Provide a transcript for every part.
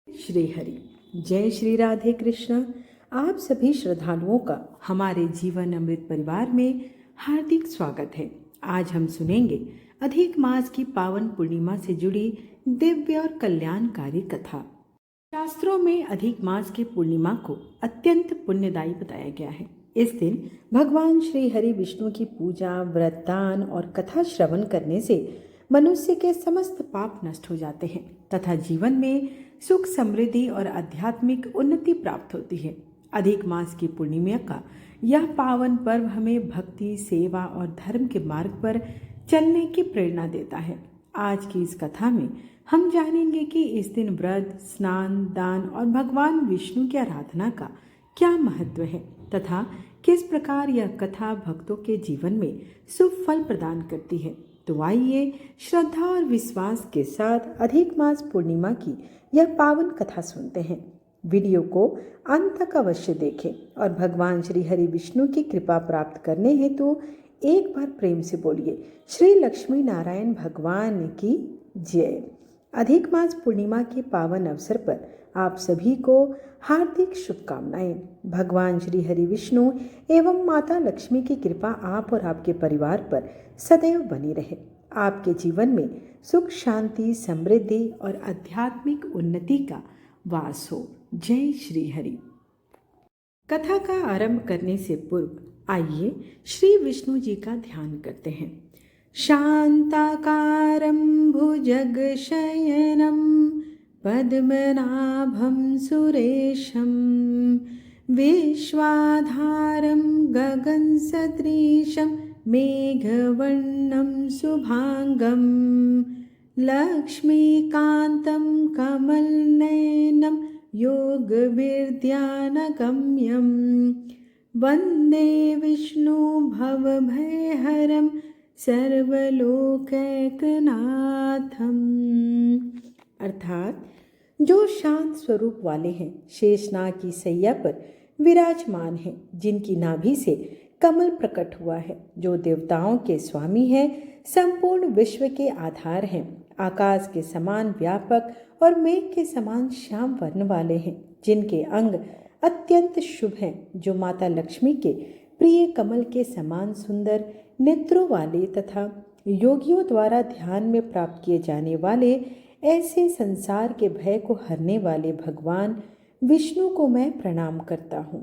श्री हरि। जय श्री राधे कृष्ण। आप सभी श्रद्धालुओं का हमारे जीवन अमृत परिवार में हार्दिक स्वागत है। आज हम सुनेंगे अधिक मास की पावन पूर्णिमा से जुड़ी दिव्य और कल्याणकारी कथा। शास्त्रों में अधिक मास की पूर्णिमा को अत्यंत पुण्यदायी बताया गया है। इस दिन भगवान श्री हरि विष्णु की पूजा, व्रत, दान और कथा श्रवण करने से मनुष्य के समस्त पाप नष्ट हो जाते हैं तथा जीवन में सुख, समृद्धि और आध्यात्मिक उन्नति प्राप्त होती है। अधिक मास की पूर्णिमा का यह पावन पर्व हमें भक्ति, सेवा और धर्म के मार्ग पर चलने की प्रेरणा देता है। आज की इस कथा में हम जानेंगे कि इस दिन व्रत, स्नान, दान और भगवान विष्णु की आराधना का क्या महत्व है तथा किस प्रकार यह कथा भक्तों के जीवन में शुभ फल प्रदान करती है। तो आइए श्रद्धा और विश्वास के साथ अधिक मास पूर्णिमा की यह पावन कथा सुनते हैं। वीडियो को अंत तक अवश्य देखें और भगवान श्री हरि विष्णु की कृपा प्राप्त करने हेतु एक बार प्रेम से बोलिए श्री लक्ष्मी नारायण भगवान की जय। अधिक मास पूर्णिमा के पावन अवसर पर आप सभी को हार्दिक शुभकामनाएं। भगवान श्री हरि विष्णु एवं माता लक्ष्मी की कृपा आप और आपके परिवार पर सदैव बनी रहे। आपके जीवन में सुख, शांति, समृद्धि और आध्यात्मिक उन्नति का वास हो। जय श्री हरि। कथा का आरंभ करने से पूर्व आइए श्री विष्णु जी का ध्यान करते हैं। शांताकारं भुजगशयनं पद्मनाभं सुरेशं विश्वाधारं गगनसदृशं मेघवर्णं शुभांगं लक्ष्मीकान्तं कमलनयनं योगविद्यानगम्यं वन्दे विष्णु भवभयहरं सर्वलोकैकनाथम। अर्थात जो शांत स्वरूप वाले हैं, शेषनाग की सैया पर विराजमान हैं, जिनकी नाभि से कमल प्रकट हुआ है, जो देवताओं के स्वामी हैं, संपूर्ण विश्व के आधार हैं, आकाश के समान व्यापक और मेघ के समान श्याम वर्ण वाले हैं, जिनके अंग अत्यंत शुभ हैं, जो माता लक्ष्मी के प्रिय कमल के समान सुंदर नेत्रों वाले तथा योगियों द्वारा ध्यान में प्राप्त किए जाने वाले ऐसे संसार के भय को हरने वाले भगवान विष्णु को मैं प्रणाम करता हूँ।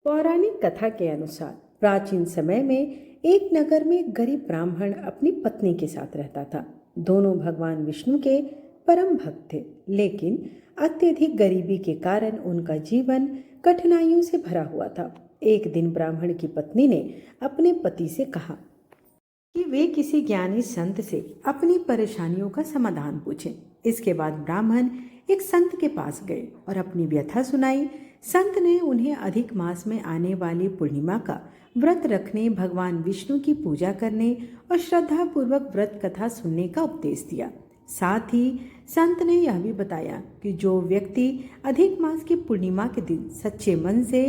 पौराणिक कथा के अनुसार प्राचीन समय में एक नगर में एक गरीब ब्राह्मण अपनी पत्नी के साथ रहता था। दोनों भगवान विष्णु के परम भक्त थे, लेकिन अत्यधिक गरीबी के कारण उनका जीवन कठिनाइयों से भरा हुआ था। एक दिन ब्राह्मण की पत्नी ने अपने पति से कहा कि वे किसी ज्ञानी संत से अपनी परेशानियों का समाधान पूछें। इसके बाद ब्राह्मण एक संत के पास गए और अपनी व्यथा सुनाई। संत ने उन्हें अधिक मास में आने वाली पूर्णिमा का व्रत रखने, भगवान विष्णु की पूजा करने और श्रद्धा पूर्वक व्रत कथा सुनने का उपदेश दिया। साथ ही संत ने यह भी बताया कि जो व्यक्ति अधिक मास की पूर्णिमा के दिन सच्चे मन से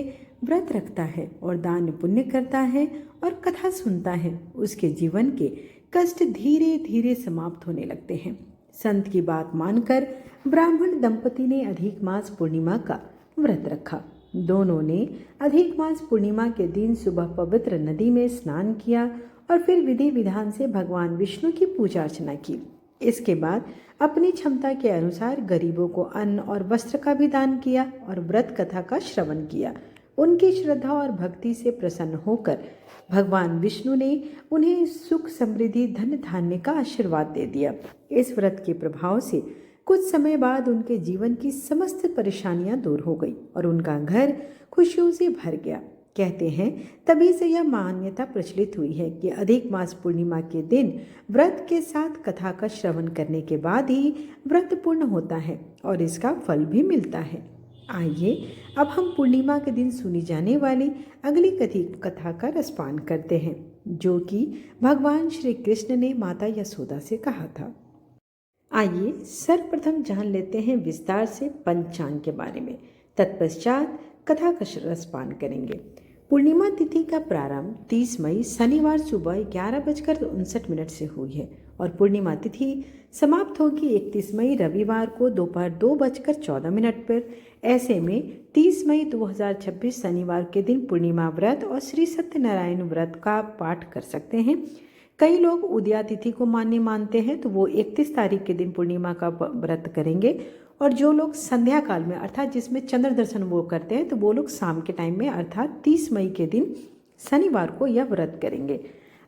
व्रत रखता है और दान पुण्य करता है और कथा सुनता है, उसके जीवन के कष्ट धीरे धीरे समाप्त होने लगते हैं। संत की बात मानकर ब्राह्मण दंपति ने अधिक मास पूर्णिमा का व्रत रखा। दोनों ने अधिक मास पूर्णिमा के दिन सुबह पवित्र नदी में स्नान किया और फिर विधि विधान से भगवान विष्णु की पूजा अर्चना की। इसके बाद अपनी क्षमता के अनुसार गरीबों को अन्न और वस्त्र का भी दान किया और व्रत कथा का श्रवण किया। उनकी श्रद्धा और भक्ति से प्रसन्न होकर भगवान विष्णु ने उन्हें सुख, समृद्धि, धन धान्य का आशीर्वाद दे दिया। इस व्रत के प्रभाव से कुछ समय बाद उनके जीवन की समस्त परेशानियां दूर हो गई और उनका घर खुशियों से भर गया। कहते हैं तभी से यह मान्यता प्रचलित हुई है कि अधिक मास पूर्णिमा के दिन व्रत के साथ कथा का श्रवण करने के बाद ही व्रत पूर्ण होता है और इसका फल भी मिलता है। आइए अब हम पूर्णिमा के दिन सुनी जाने वाली अगली कथा का रसपान करते हैं, जो कि भगवान श्री कृष्ण ने माता यशोदा से कहा था। आइए सर्वप्रथम जान लेते हैं विस्तार से पंचांग के बारे में, तत्पश्चात कथा का रसपान करेंगे। पूर्णिमा तिथि का प्रारंभ 30 मई शनिवार सुबह 11:59 से हुई है और पूर्णिमा तिथि समाप्त होगी 31 मई रविवार को दोपहर 2:14 पर। ऐसे में 30 मई 2026 शनिवार के दिन पूर्णिमा व्रत और श्री सत्यनारायण व्रत का पाठ कर सकते हैं। कई लोग उदया तिथि को मान्य मानते हैं तो वो 31 तारीख के दिन पूर्णिमा का व्रत करेंगे, और जो लोग संध्या काल में अर्थात जिसमें चंद्र दर्शन वो करते हैं तो वो लोग शाम के टाइम में अर्थात 30 मई के दिन शनिवार को यह व्रत करेंगे।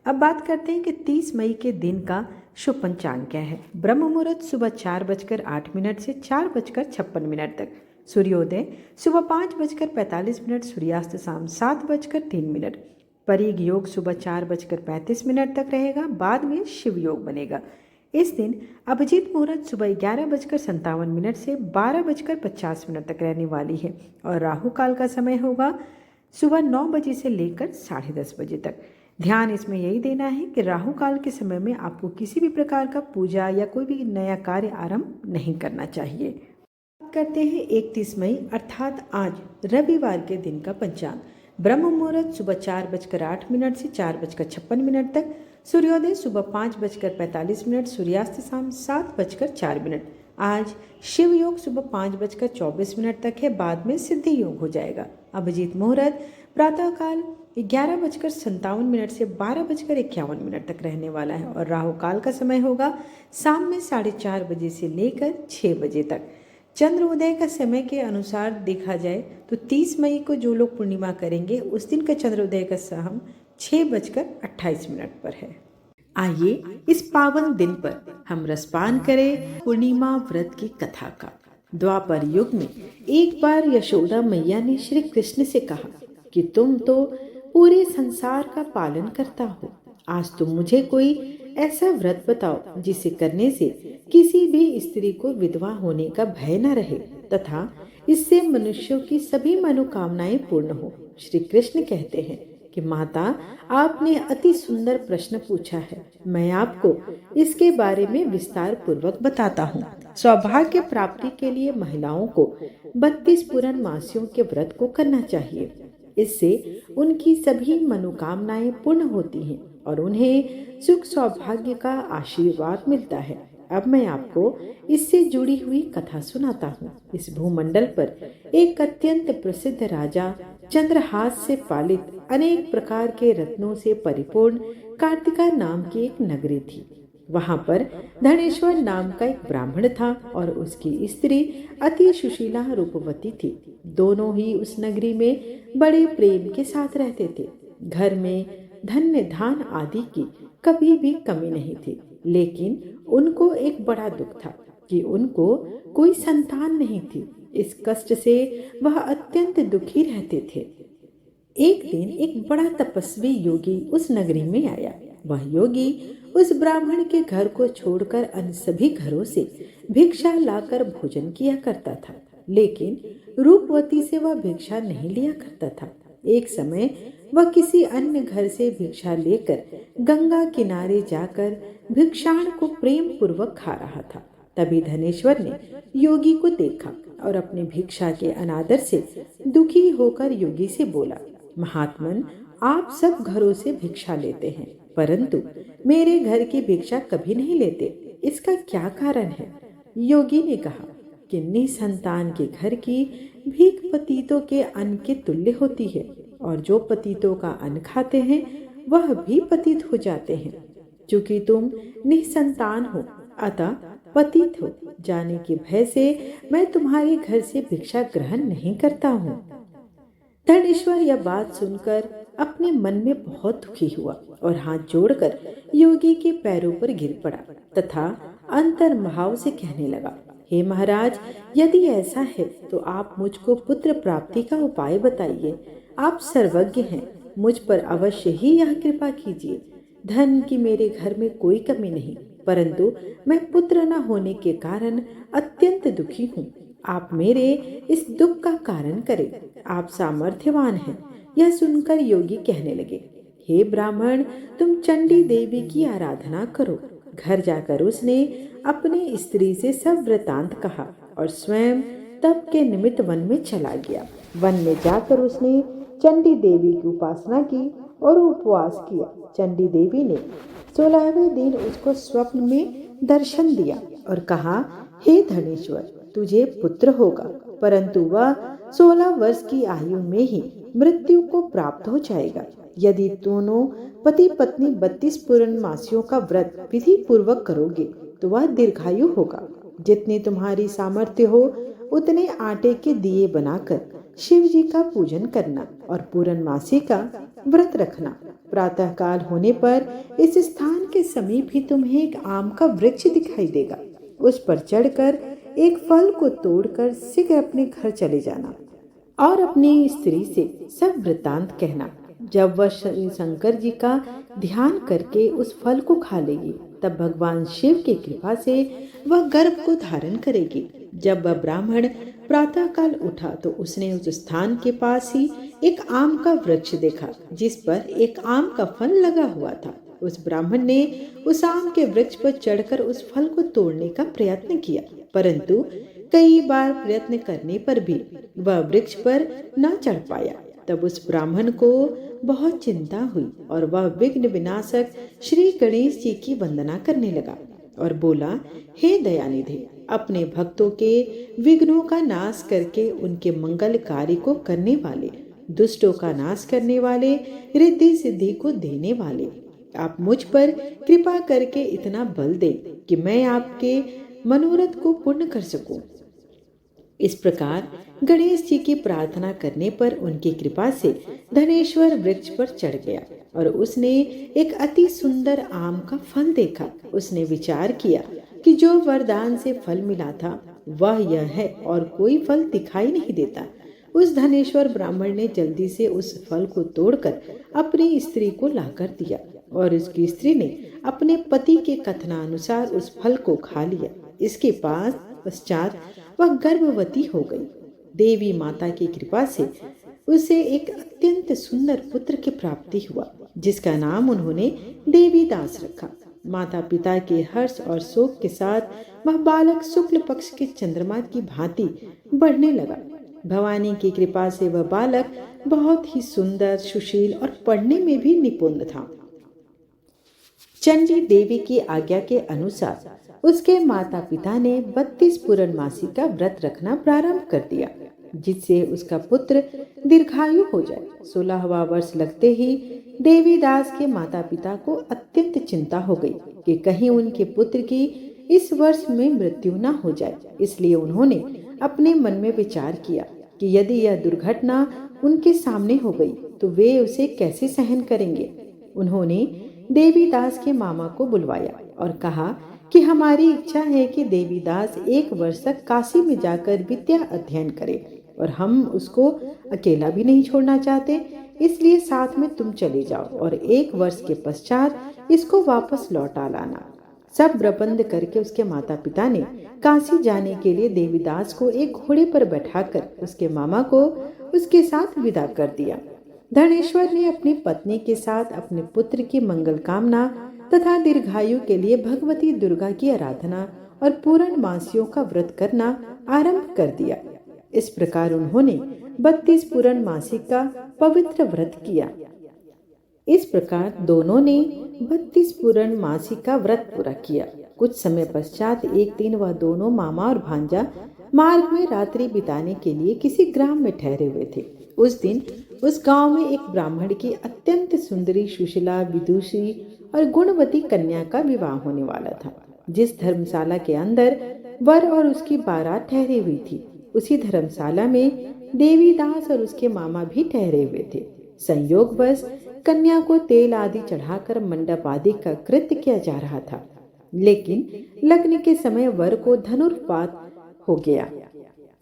अब बात करते हैं कि 30 मई के दिन का शुभ पंचांग क्या है। ब्रह्म मुहूर्त सुबह 4:08 से 4:56 तक, सूर्योदय सुबह 5:45, सूर्यास्त शाम 7:03। परिग योग सुबह 4:35 तक रहेगा, बाद में शिव योग बनेगा। इस दिन अभिजीत मुहूर्त सुबह 11:57 से 12:50 तक रहने वाली है, और राहु काल का समय होगा सुबह 9 बजे से लेकर 10:30 बजे तक। ध्यान इसमें यही देना है कि राहु काल के समय में आपको किसी भी प्रकार का पूजा या कोई भी नया कार्य आरंभ नहीं करना चाहिए। बात करते हैं 31 मई अर्थात आज रविवार के दिन का पंचांग। ब्रह्म मुहूर्त सुबह 4:08 से 4:56 तक, सूर्योदय सुबह 5:45, सूर्यास्त शाम 7:04। आज शिव योग सुबह 5:24 तक है, बाद में सिद्धि योग हो जाएगा। अभिजीत मुहूर्त प्रातःकाल 11:57 से 12:51 तक रहने वाला है, और राहु काल का समय होगा शाम में 4:30 बजे से लेकर 6 बजे तक। चंद्र उदय का समय के अनुसार देखा जाए तो 30 मई को जो लोग पूर्णिमा करेंगे उस दिन का चंद्रोदय का समय 6:28 पर है। आइए इस पावन दिन पर हम रसपान करें पूर्णिमा व्रत की कथा का। द्वापर युग में एक बार यशोदा मैया ने श्री कृष्ण से कहा कि तुम तो पूरे संसार का पालन करता हो, आज तुम मुझे कोई ऐसा व्रत बताओ जिसे करने से किसी भी स्त्री को विधवा होने का भय न रहे तथा इससे मनुष्यों की सभी मनोकामनाएं पूर्ण हो। श्री कृष्ण कहते हैं कि माता, आपने अति सुंदर प्रश्न पूछा है, मैं आपको इसके बारे में विस्तार पूर्वक बताता हूँ। सौभाग्य प्राप्ति के लिए महिलाओं को 32 पूर्णमासियों के व्रत को करना चाहिए। इससे उनकी सभी मनोकामनाएं पूर्ण होती हैं और उन्हें सुख सौभाग्य का आशीर्वाद मिलता है। अब मैं आपको इससे जुड़ी हुई कथा सुनाता हूँ। इस भूमंडल पर एक अत्यंत प्रसिद्ध राजा चंद्रहास से पालित अनेक प्रकार के रत्नों से परिपूर्ण कार्तिका नाम की एक नगरी थी। वहां पर धनेश्वर नाम का एक ब्राह्मण था और उसकी स्त्री अति सुशीला रूपवती थी। दोनों ही उस नगरी में बड़े प्रेम के साथ रहते थे। घर में धन्य धान आदि की कभी भी कमी नहीं थी, लेकिन उनको एक बड़ा दुख था कि उनको कोई संतान नहीं थी। इस कष्ट से वह अत्यंत दुखी रहते थे। एक दिन एक बड़ा तपस्वी योगी उस नगरी में आया। वह योगी उस ब्राह्मण के घर को छोड़कर अन्य सभी घरों से भिक्षा लाकर भोजन किया करता था, लेकिन रूपवती से वह भिक्षा नहीं लिया करता था। एक समय वह किसी अन्य घर से भिक्षा लेकर गंगा किनारे जाकर भिक्षाण को प्रेम पूर्वक खा रहा था। तभी धनेश्वर ने योगी को देखा और अपनी भिक्षा के अनादर से दुखी होकर योगी से बोला, महात्मन, आप सब घरों से भिक्षा लेते हैं, परंतु मेरे घर की भिक्षा कभी नहीं लेते, इसका क्या कारण है? योगी ने कहा कि निसंतान के घर की भीख पतितों के अन्न के तुल्य होती है, और जो पतितों का अन्न खाते हैं वह भी पतित हो जाते हैं। चूंकि तुम निसंतान हो, अतः पतित हो जाने के भय से मैं तुम्हारे घर से भिक्षा ग्रहण नहीं करता हूँ। धनेश्वर यह बात सुनकर अपने मन में बहुत दुखी हुआ और हाथ जोड़कर योगी के पैरों पर गिर पड़ा तथा अंतर्भाव से कहने लगा, हे महाराज, यदि ऐसा है तो आप मुझको पुत्र प्राप्ति का उपाय बताइए। आप सर्वज्ञ हैं, मुझ पर अवश्य ही यह कृपा कीजिए। धन की मेरे घर में कोई कमी नहीं, परंतु मैं पुत्र न होने के कारण अत्यंत दुखी हूँ। आप मेरे इस दुख का कारण करें। आप सामर्थ्यवान हैं। यह सुनकर योगी कहने लगे, हे ब्राह्मण, तुम चंडी देवी की आराधना करो। घर जाकर उसने अपनी स्त्री से सब वृतांत कहा और स्वयं तप के निमित्त वन में चला गया। वन में जाकर उसने चंडी देवी की उपासना की और उपवास किया। चंडी देवी ने 16वें दिन उसको स्वप्न में दर्शन दिया और कहा, हे धनेश्वर, तुझे पुत्र होगा, परंतु वह 16 वर्ष की आयु में ही मृत्यु को प्राप्त हो जाएगा। यदि दोनों पति पत्नी 32 पूर्णमासियों का व्रत विधि पूर्वक करोगे तो वह दीर्घायु होगा। जितनी तुम्हारी सामर्थ्य हो उतने आटे के दिए बनाकर शिव जी का पूजन करना और पूर्णमासी का व्रत रखना। प्रातः काल होने पर इस स्थान के समीप ही तुम्हें एक आम का वृक्ष दिखाई देगा। उस पर चढ़कर एक फल को तोड़कर शीघ्र अपने घर चले जाना और अपनी स्त्री से सब वृत्तांत कहना। जब वह शंकर जी का ध्यान करके उस फल को खा लेगी तब भगवान शिव की कृपा से वह गर्भ को धारण करेगी। जब वह ब्राह्मण प्रातः काल उठा तो उसने उस स्थान के पास ही एक आम का वृक्ष देखा जिस पर एक आम का फल लगा हुआ था। उस ब्राह्मण ने उस आम के वृक्ष पर चढ़कर उस फल को तोड़ने का प्रयत्न किया, परंतु कई बार प्रयत्न करने पर भी वह वृक्ष पर न चढ़ पाया। तब उस ब्राह्मण को बहुत चिंता हुई और वह विघ्न विनाशक श्री गणेश जी की वंदना करने लगा और बोला, हे दयानिधि, अपने भक्तों के विघ्नों का नाश करके उनके मंगल कार्य को करने वाले, दुष्टों का नाश करने वाले, रिद्धि सिद्धि को देने वाले, आप मुझ पर कृपा करके इतना बल दें कि मैं आपके मनोरथ को पूर्ण कर सकूं। इस प्रकार गणेश जी की प्रार्थना करने पर उनकी कृपा से धनेश्वर वृक्ष पर चढ़ गया और उसने एक अति सुंदर आम का फल देखा। उसने विचार किया कि जो वरदान से फल मिला था वह यह है और कोई फल दिखाई नहीं देता। उस धनेश्वर ब्राह्मण ने जल्दी से उस फल को तोड़कर अपनी स्त्री को लाकर दिया और उसकी स्त्री ने अपने पति के कथनानुसार उस फल को खा लिया। इसके पश्चात वह गर्भवती हो गई। देवी माता की कृपा से उसे एक अत्यंत सुंदर पुत्र की प्राप्ति हुआ जिसका नाम उन्होंने देवीदास रखा। माता पिता के हर्ष और शोक के साथ वह बालक शुक्ल पक्ष के चंद्रमा की भांति बढ़ने लगा। भवानी की कृपा से वह बालक बहुत ही सुंदर, सुशील और पढ़ने में भी निपुण था। चंडी देवी की आज्ञा के अनुसार उसके माता पिता ने 32 पूर्णमासी का व्रत रखना प्रारंभ कर दिया जिससे उसका पुत्र दीर्घायु हो जाए। 16वां वर्ष लगते ही देवीदास के माता पिता को अत्यंत चिंता हो गई कि कहीं उनके पुत्र की इस वर्ष में मृत्यु न हो जाए। इसलिए उन्होंने अपने मन में विचार किया कि यदि यह दुर्घटना उनके सामने हो गई तो वे उसे कैसे सहन करेंगे। उन्होंने देवीदास के मामा को बुलवाया और कहा कि हमारी इच्छा है कि देवीदास 1 वर्ष तक काशी में जाकर विद्या अध्ययन करे और हम उसको अकेला भी नहीं छोड़ना चाहते, इसलिए साथ में तुम चले जाओ और 1 वर्ष के पश्चात इसको वापस लौटा लाना। सब प्रबंध करके उसके माता पिता ने काशी जाने के लिए देवीदास को एक घोड़े पर बैठाकर उसके मामा को उसके साथ विदा कर दिया। धनेश्वर ने अपनी पत्नी के साथ अपने पुत्र की मंगल कामना तथा दीर्घायु के लिए भगवती दुर्गा की आराधना और पूर्णमासियों का व्रत करना आरंभ कर दिया। इस प्रकार उन्होंने 32 पूर्णमासी का पवित्र व्रत किया। इस प्रकार दोनों ने 32 पूर्णमासी का व्रत पूरा किया। कुछ समय पश्चात एक दिन वह दोनों मामा और भांजा मार्ग में रात्रि बिताने के लिए किसी ग्राम में ठहरे हुए थे। उस दिन उस गांव में एक ब्राह्मण की अत्यंत सुंदरी, सुशीला, विदुषी और गुणवती कन्या का विवाह होने वाला था। जिस धर्मशाला के अंदर वर और उसकी बारात ठहरी हुई थी उसी धर्मशाला में देवीदास और उसके मामा भी ठहरे हुए थे। संयोगवश कन्या को तेल आदि चढ़ाकर मंडप आदि का कृत्य किया जा रहा था, लेकिन लगने के समय वर को धनुर्पात हो गया।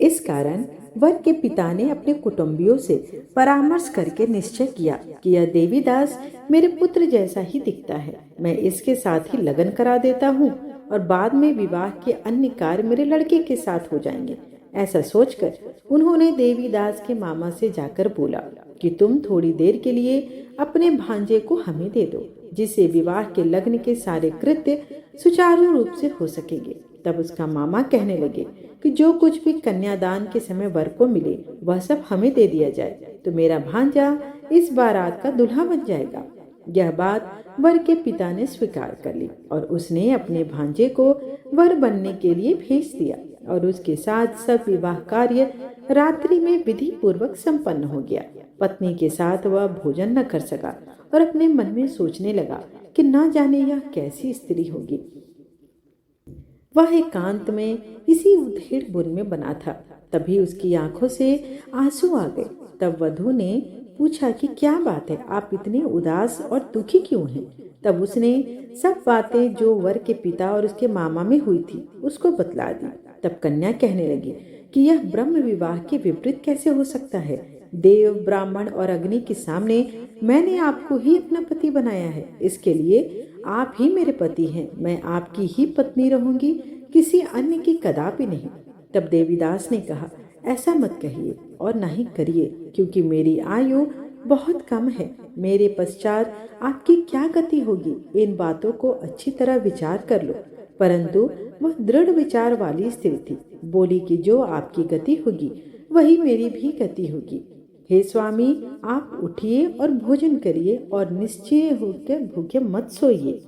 इस कारण वर के पिता ने अपने कुटुंबियों से परामर्श करके निश्चय किया कि यह देवीदास मेरे पुत्र जैसा ही दिखता है, मैं इसके साथ ही लगन करा देता हूँ और बाद में विवाह के अन्य कार्य मेरे लड़के के साथ हो जाएंगे। ऐसा सोचकर उन्होंने देवीदास के मामा से जाकर बोला कि तुम थोड़ी देर के लिए अपने भांजे को हमें दे दो, जिससे विवाह के लग्न के सारे कृत्य सुचारू रूप से हो सकेंगे। तब उसका मामा कहने लगे कि जो कुछ भी कन्यादान के समय वर को मिले वह सब हमें दे दिया जाए, तो मेरा भांजा इस बारात का दूल्हा बन जाएगा। यह बात वर के पिता ने स्वीकार कर ली और उसने अपने भांजे को वर बनने के लिए भेज दिया और उसके साथ सब विवाह कार्य रात्रि में विधि पूर्वक संपन्न हो गया। पत्नी के साथ वह भोजन न कर सका और अपने मन में सोचने लगा कि न जाने यह कैसी स्त्री होगी। वह एकांत में इसी उधेड़ बुन में बना था। तभी उसकी आंखों से आंसू आ गए। तब वधू ने पूछा कि क्या बात है, आप इतने उदास और दुखी क्यों हैं? तब उसने सब बातें जो वर के पिता और उसके मामा में हुई थी उसको बतला दी। तब कन्या कहने लगी कि यह ब्रह्म विवाह के विपरीत कैसे हो सकता है? देव, ब्राह्मण और अग्नि के सामने मैंने आपको ही अपना पति बनाया है। इसके लिए आप ही मेरे पति हैं। मैं आपकी ही पत्नी रहूंगी, किसी अन्य की कदापि नहीं। तब देवीदास ने कहा, ऐसा मत कहिए और ना ही करिए, क्योंकि मेरी आयु बहुत कम है। मेरे पश्चात आपकी क्या गति होगी, इन बातों को अच्छी तरह विचार कर लो। परंतु वह दृढ़ विचार वाली स्त्री थी। बोली कि जो आपकी गति होगी वही मेरी भी गति होगी। हे स्वामी, आप उठिए और भोजन करिए और निश्चय होकर भूखे मत सोइए।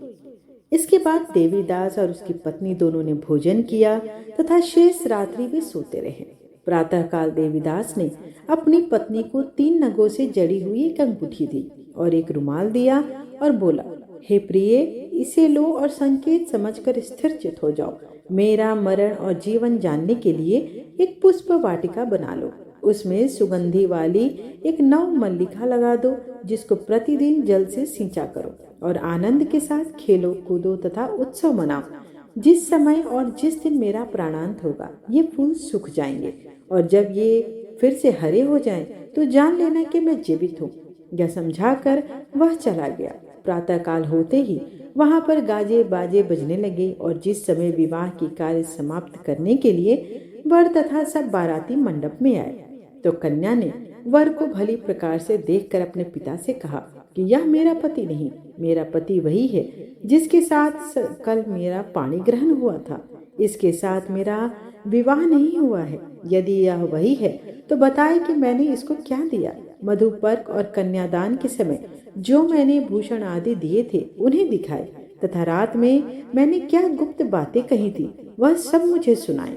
इसके बाद देवीदास और उसकी पत्नी दोनों ने भोजन किया तथा शेष रात्रि वे सोते रहे। प्रातःकाल देवीदास ने अपनी पत्नी को 3 नगों से जड़ी हुई एक अंगूठी दी और एक रुमाल दिया और बोला, हे प्रिय, इसे लो और संकेत समझकर स्थिरचित हो जाओ। मेरा मरण और जीवन जानने के लिए एक पुष्प वाटिका बना लो। उसमें सुगंधी वाली एक नव मल्लिका लगा दो, जिसको प्रतिदिन जल से सींचा करो और आनंद के साथ खेलो, कूदो तथा उत्सव मनाओ। जिस समय और जिस दिन मेरा प्राणांत होगा ये फूल सूख जाएंगे और जब ये फिर से हरे हो जाएं, तो जान लेना कि मैं जीवित हूँ। यह समझाकर वह चला गया। प्रातःकाल होते ही वहां पर गाजे बाजे बजने लगे और जिस समय विवाह की कार्य समाप्त करने के लिए वर तथा सब बाराती मंडप में आए, तो कन्या ने वर को भली प्रकार से देखकर अपने पिता से कहा कि यह मेरा पति नहीं, मेरा पति वही है जिसके साथ कल मेरा पाणी ग्रहण हुआ था। इसके साथ मेरा विवाह नहीं हुआ है। यदि यह वही है तो बताए कि मैंने इसको क्या दिया। मधुपर्क और कन्यादान के समय जो मैंने भूषण आदि दिए थे उन्हें दिखाए तथा रात में मैंने क्या गुप्त बातें कही थी वह सब मुझे सुनाए।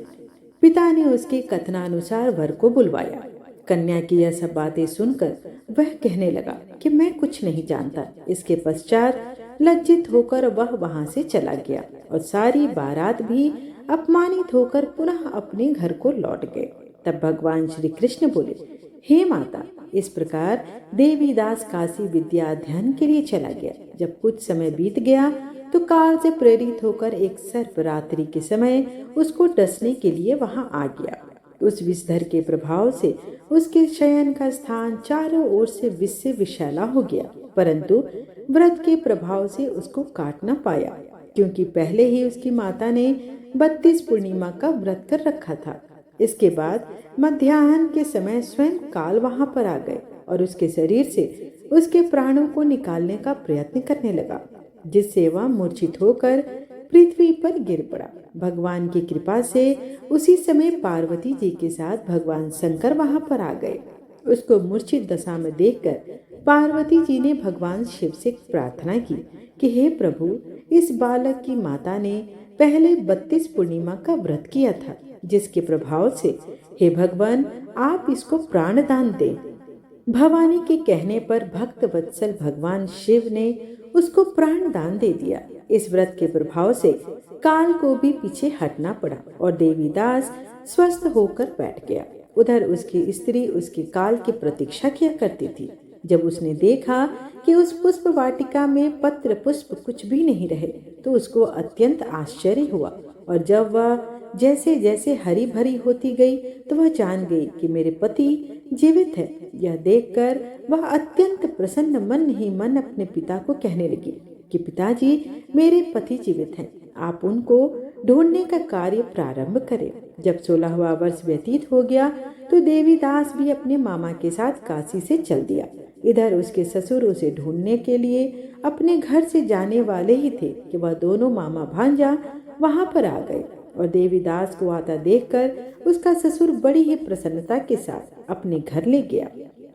पिता ने उसके कथनानुसार वर को बुलवाया। कन्या की यह सब बातें सुनकर वह कहने लगा कि मैं कुछ नहीं जानता। इसके पश्चात लज्जित होकर वह वहां से चला गया और सारी बारात भी अपमानित होकर पुनः अपने घर को लौट गए। तब भगवान श्री कृष्ण बोले, हे माता, इस प्रकार देवीदास काशी विद्या अध्ययन के लिए चला गया। जब कुछ समय बीत गया तो काल से प्रेरित होकर एक सर्प रात्रि के समय उसको डसने के लिए वहां आ गया। उस विषधर के प्रभाव से उसके शयन का स्थान चारों ओर से विष से विषैला हो गया, परंतु व्रत के प्रभाव से उसको काट न पाया, क्योंकि पहले ही उसकी माता ने 32 पूर्णिमा का व्रत कर रखा था। इसके बाद मध्याह्न के समय स्वयं काल वहां पर आ गए और उसके शरीर से उसके प्राणों को निकालने का प्रयत्न करने लगा, जिससे वह मूर्छित होकर पृथ्वी पर गिर पड़ा। भगवान की कृपा से उसी समय पार्वती जी के साथ भगवान शंकर वहां पर आ गए। उसको मूर्छित दशा में देखकर पार्वती जी ने भगवान शिव से प्रार्थना की कि हे प्रभु, इस बालक की माता ने पहले 32 पूर्णिमा का व्रत किया था, जिसके प्रभाव से हे भगवान आप इसको प्राण दान दें। भवानी के कहने पर भक्त वत्सल भगवान शिव ने उसको प्राण दान दे दिया। इस व्रत के प्रभाव से काल को भी पीछे हटना पड़ा और देवीदास स्वस्थ होकर बैठ गया। उधर उसकी स्त्री उसके काल की प्रतीक्षा किया करती थी। जब उसने देखा कि उस पुष्प वाटिका में पत्र पुष्प कुछ भी नहीं रहे, तो उसको अत्यंत आश्चर्य हुआ और जब वह जैसे जैसे हरी भरी होती गई तो वह जान गई कि मेरे पति जीवित है। यह देखकर वह अत्यंत प्रसन्न मन ही मन अपने पिता को कहने लगी कि पिताजी, मेरे पति जीवित हैं, आप उनको ढूंढने का कार्य प्रारंभ करें। जब 16वां वर्ष व्यतीत हो गया तो देवीदास भी अपने मामा के साथ काशी से चल दिया। इधर उसके ससुर उसे ढूंढने के लिए अपने घर से जाने वाले ही थे कि वह दोनों मामा भांजा वहां पर आ गए और देवीदास को आता देखकर उसका ससुर बड़ी ही प्रसन्नता के साथ अपने घर ले गया।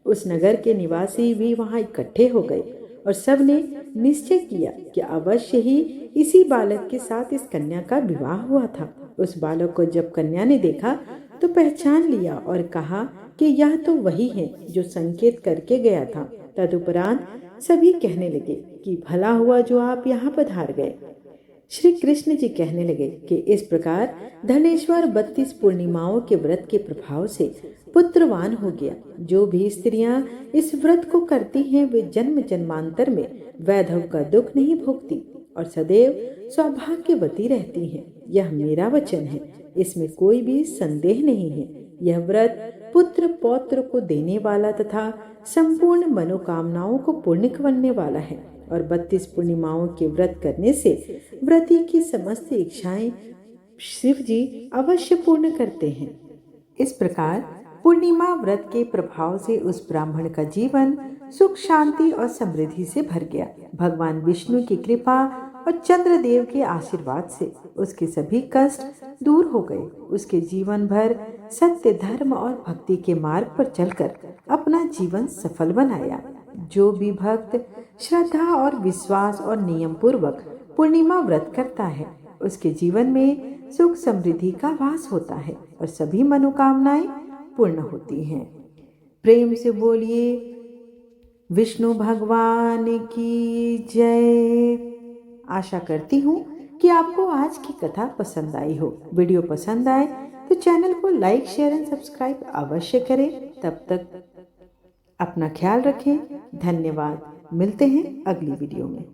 उस नगर के निवासी भी वहां इकट्ठे हो गए और सबने निश्चय किया कि अवश्य ही इसी बालक के साथ इस कन्या का विवाह हुआ था। उस बालक को जब कन्या ने देखा तो पहचान लिया और कहा कि यह तो वही है जो संकेत करके गया था। तदुपरांत सभी कहने लगे कि भला हुआ जो आप यहाँ पधार गए। श्री कृष्ण जी कहने लगे कि इस प्रकार धनेश्वर 32 पूर्णिमाओं के व्रत के प्रभाव से पुत्रवान हो गया। जो भी स्त्रियां इस व्रत को करती हैं वे जन्म जन्मांतर में वैधव का दुख नहीं भोगती और सदैव सौभाग्यवती रहती हैं। यह मेरा वचन है, इसमें कोई भी संदेह नहीं है। यह व्रत पुत्र पौत्र को देने वाला तथा संपूर्ण मनोकामनाओं को पूर्ण करने वाला है और 32 पूर्णिमाओं के व्रत करने से व्रती की समस्त इच्छाएं शिव जी अवश्य पूर्ण करते हैं। इस प्रकार पूर्णिमा व्रत के प्रभाव से उस ब्राह्मण का जीवन सुख शांति और समृद्धि से भर गया। भगवान विष्णु की कृपा और चंद्रदेव के आशीर्वाद से उसके सभी कष्ट दूर हो गए। उसके जीवन भर सत्य धर्म और भक्ति के मार्ग पर चलकर अपना जीवन सफल बनाया। जो भी भक्त श्रद्धा और विश्वास और नियम पूर्वक पूर्णिमा व्रत करता है उसके जीवन में सुख समृद्धि का वास होता है और सभी मनोकामनाएं पूर्ण होती हैं। प्रेम से बोलिए विष्णु भगवान की जय। आशा करती हूँ कि आपको आज की कथा पसंद आई हो। वीडियो पसंद आए तो चैनल को लाइक शेयर एंड सब्सक्राइब अवश्य करें। तब तक अपना ख्याल रखें। धन्यवाद। मिलते हैं अगली वीडियो में।